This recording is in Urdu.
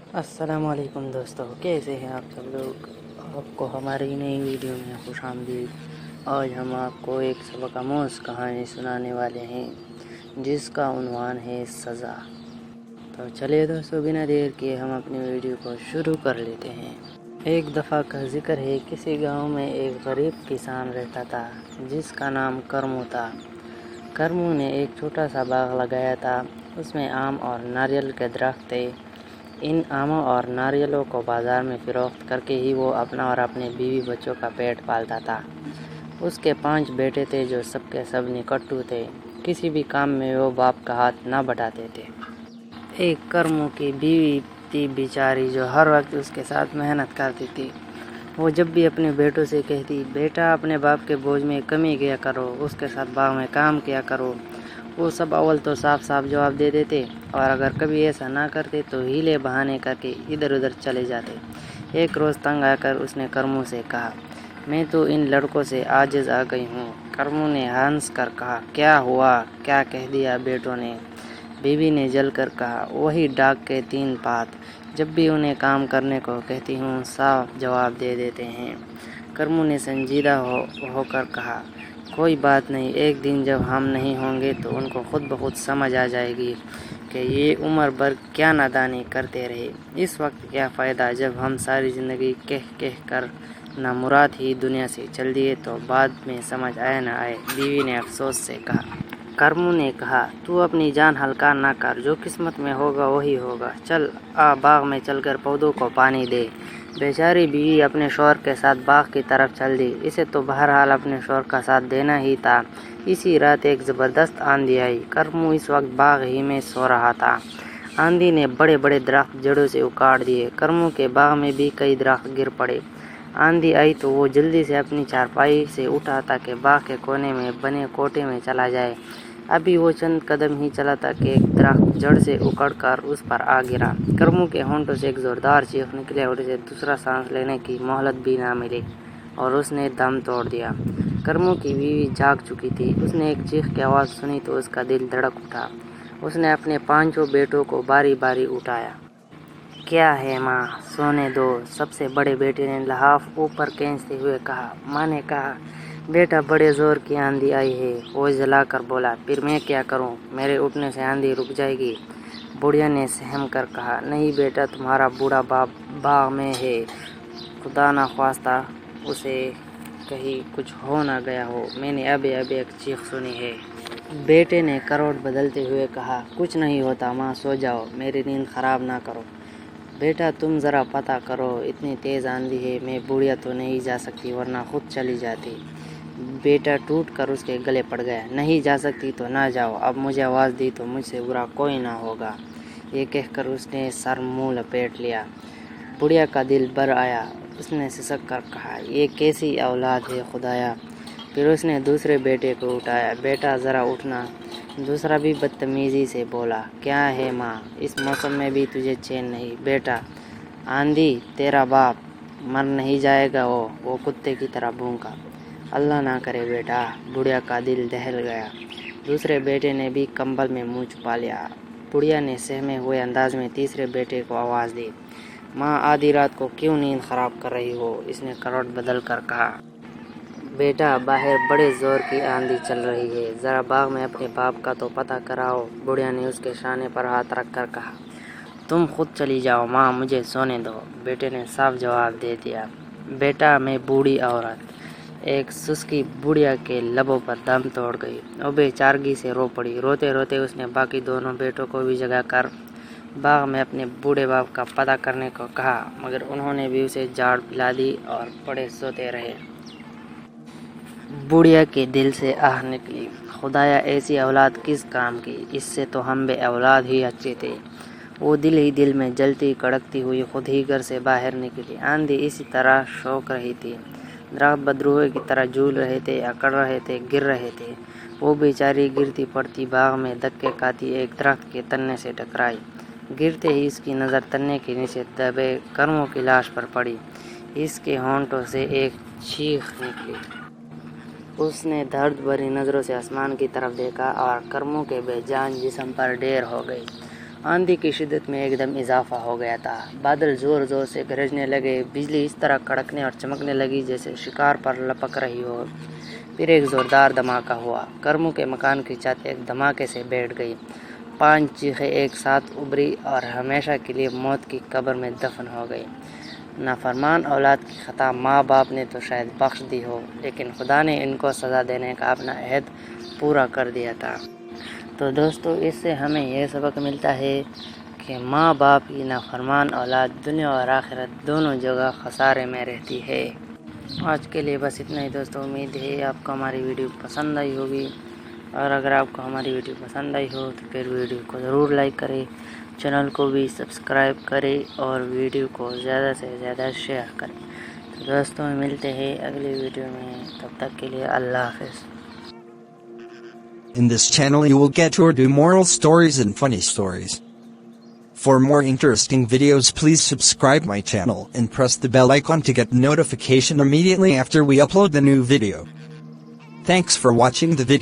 السلام علیکم دوستو، کیسے ہیں آپ سب لوگ؟ آپ کو ہماری نئی ویڈیو میں خوش آمدید۔ آج ہم آپ کو ایک سبق آموز کہانی سنانے والے ہیں جس کا عنوان ہے سزا۔ تو چلیے دوستو، بنا دیر کیے ہم اپنی ویڈیو کو شروع کر لیتے ہیں۔ ایک دفعہ کا ذکر ہے، کسی گاؤں میں ایک غریب کسان رہتا تھا جس کا نام کرمو تھا۔ کرمو نے ایک چھوٹا سا باغ لگایا تھا، اس میں آم اور ناریل کے درخت تھے۔ ان آموں اور ناریلوں کو بازار میں فروخت کر کے ہی وہ اپنا اور اپنے بیوی بچوں کا پیٹ پالتا تھا۔ اس کے 5 بیٹے تھے جو سب کے سب نکٹو تھے، کسی بھی کام میں وہ باپ کا ہاتھ نہ بٹاتے تھے۔ ایک کرمو کی بیوی تھی بیچاری، جو ہر وقت اس کے ساتھ محنت کرتی تھی۔ وہ جب بھی اپنے بیٹوں سے کہتی، بیٹا اپنے باپ کے بوجھ میں کمی کیا کرو، اس کے ساتھ باغ میں کام کیا کرو، وہ سب اول تو صاف جواب دے دیتے، اور اگر کبھی ایسا نہ کرتے تو ہیلے بہانے کر کے ادھر ادھر چلے جاتے۔ ایک روز تنگ آ کر اس نے کرمو سے کہا، میں تو ان لڑکوں سے عاجز آ گئی ہوں۔ کرمو نے ہنس کر کہا، کیا ہوا، کیا کہہ دیا بیٹوں نے؟ بیوی نے جل کر کہا، وہی ڈاک کے 3 پات، جب بھی انہیں کام کرنے کو کہتی ہوں صاف جواب دے دیتے ہیں۔ کرمو نے سنجیدہ ہو کر کہا، کوئی بات نہیں، ایک دن جب ہم نہیں ہوں گے تو ان کو خود بخود سمجھ آ جائے گی کہ یہ عمر بھر کیا نادانی کرتے رہے۔ اس وقت کیا فائدہ جب ہم ساری زندگی کہہ کر نامراد ہی دنیا سے چل دیے تو بعد میں سمجھ آئے نہ آئے، بیوی نے افسوس سے کہا۔ کرمو نے کہا، تو اپنی جان ہلکا نہ کر، جو قسمت میں ہوگا وہی ہوگا، چل باغ میں چل کر پودوں کو پانی دے۔ بیچاری بیوی اپنے شوہر کے ساتھ باغ کی طرف چل دی، اسے تو بہرحال اپنے شوہر کا ساتھ دینا ہی تھا۔ اسی رات ایک زبردست آندھی آئی۔ کرمو اس وقت باغ ہی میں سو رہا تھا۔ آندھی نے بڑے بڑے درخت جڑوں سے اکاڑ دیے، کرمو کے باغ میں بھی کئی درخت گر پڑے۔ آندھی آئی تو وہ جلدی سے اپنی چارپائی سے اٹھا تاکہ باغ کے کونے میں بنے کوٹے میں چلا جائے۔ ابھی وہ چند قدم ہی چلا تھا کہ ایک درخت جڑ سے اکھڑ کر اس پر آ گرا۔ کرمو کے ہونٹوں سے ایک زوردار چیخ نکلی اور اسے دوسرا سانس لینے کی مہلت بھی نہ ملی اور اس نے دم توڑ دیا۔ کرمو کی بیوی جاگ چکی تھی، اس نے ایک چیخ کی آواز سنی تو اس کا دل دھڑک اٹھا۔ اس نے اپنے 5 بیٹوں کو باری باری اٹھایا۔ کیا ہے ماں، سونے دو، سب سے بڑے بیٹے نے لحاف اوپر کھینچتے ہوئے کہا۔ ماں نے کہا، بیٹا بڑے زور کی آندھی آئی ہے، وہ جلا کر بولا، پھر میں کیا کروں، میرے اٹھنے سے آندھی رک جائے گی؟ بڑھیا نے سہم کر کہا، نہیں بیٹا، تمہارا بوڑھا باپ باغ میں ہے، خدا نخواستہ اسے کہیں کچھ ہو نہ گیا ہو، میں نے ابھی ایک چیخ سنی ہے۔ بیٹے نے کروٹ بدلتے ہوئے کہا، کچھ نہیں ہوتا ماں، سو جاؤ، میری نیند خراب نہ کرو۔ بیٹا تم ذرا پتہ کرو، اتنی تیز آندھی ہے، میں بڑھیا تو نہیں جا سکتی ورنہ خود چلی جاتی۔ بیٹا ٹوٹ کر اس کے گلے پڑ گیا، نہیں جا سکتی تو نہ جاؤ، اب مجھے آواز دی تو مجھ سے برا کوئی نہ ہوگا۔ یہ کہہ کر اس نے سر منہ لپیٹ لیا۔ بڑھیا کا دل بھر آیا، اس نے سسک کر کہا، یہ کیسی اولاد ہے خدایا۔ پھر اس نے دوسرے بیٹے کو اٹھایا، بیٹا ذرا اٹھنا۔ دوسرا بھی بدتمیزی سے بولا، کیا ہے ماں، اس موسم میں بھی تجھے چین نہیں؟ بیٹا آندھی، تیرا باپ مر نہیں جائے گا، وہ کتے کی طرح بھونکا۔ اللہ نہ کرے بیٹا، بڑھیا کا دل دہل گیا۔ دوسرے بیٹے نے بھی کمبل میں منہ چھپا لیا۔ بڑھیا نے سہمے ہوئے انداز میں تیسرے بیٹے کو آواز دی، ماں آدھی رات کو کیوں نیند خراب کر رہی ہو؟ اس نے کروٹ بدل کر کہا، بیٹا باہر بڑے زور کی آندھی چل رہی ہے، ذرا باغ میں اپنے باپ کا تو پتہ کراؤ۔ بڑھیا نے اس کے شانے پر ہاتھ رکھ کر کہا، تم خود چلی جاؤ ماں، مجھے سونے دو۔ بیٹے نے صاف جواب دے دیا، بیٹا میں بوڑھی عورت۔ ایک سسکی بڑھیا کے لبوں پر دم توڑ گئی، وہ بے چارگی سے رو پڑی۔ روتے روتے اس نے باقی دونوں بیٹوں کو بھی جگا کر باغ میں اپنے بوڑھے باپ کا پتہ کرنے کو کہا، مگر انہوں نے بھی اسے جھاڑ پلا دی اور پڑے سوتے رہے۔ بڑھیا کے دل سے آہ نکلی، خدایا ایسی اولاد کس کام کی، اس سے تو ہم بے اولاد ہی اچھے تھے۔ وہ دل ہی دل میں جلتی کڑکتی ہوئی خود ہی گھر سے باہر نکلی۔ آندھی اسی طرح شوک رہی تھی، درخت بدروہے کی طرح جھول رہے تھے، اکڑ رہے تھے، گر رہے تھے۔ وہ بیچاری گرتی پڑتی باغ میں دھکے کھاتی ایک درخت کے تنے سے ٹکرائی۔ گرتے ہی اس کی نظر تنے کے نیچے دبے کرمو کی لاش پر پڑی۔ اس کے ہونٹوں سے ایک چیخ نکلی۔ اس نے درد بھری نظروں سے آسمان کی طرف دیکھا اور کرمو کے بے جان جسم پر ڈھیر ہو گئی۔ آندھی کی شدت میں ایک دم اضافہ ہو گیا تھا. بادل زور زور سے گرجنے لگے. بجلی اس طرح کڑکنے اور چمکنے لگی جیسے شکار پر لپک رہی ہو. پھر ایک زوردار دھماکہ ہوا. کرمو کے مکان کی چھت ایک دھماکے سے بیٹھ گئی. 5 چیخیں ایک ساتھ ابری اور ہمیشہ کے لیے موت کی قبر میں دفن ہو گئی. نافرمان اولاد کی خطا ماں باپ نے تو شاید بخش دی ہو، لیکن خدا نے ان کو سزا دینے کا اپنا عہد پورا کر دیا تھا. تو دوستو، اس سے ہمیں یہ سبق ملتا ہے کہ ماں باپ کی نافرمان اولاد دنیا اور آخرت دونوں جگہ خسارے میں رہتی ہے. آج کے لیے بس اتنا ہی دوستو. امید ہے آپ کو ہماری ویڈیو پسند آئی ہوگی، اور اگر آپ کو ہماری ویڈیو پسند آئی ہو تو پھر ویڈیو کو ضرور لائک کریں، چینل کو بھی سبسکرائب کریں اور ویڈیو کو زیادہ سے زیادہ شیئر کریں. تو دوستوں، ملتے ہیں اگلی ویڈیو میں. تب تک کے لیے اللہ حافظ. In this channel you will get Urdu moral stories and funny stories. For more interesting videos, please subscribe my channel and press the bell icon to get notification immediately after we upload the new video. Thanks for watching the video.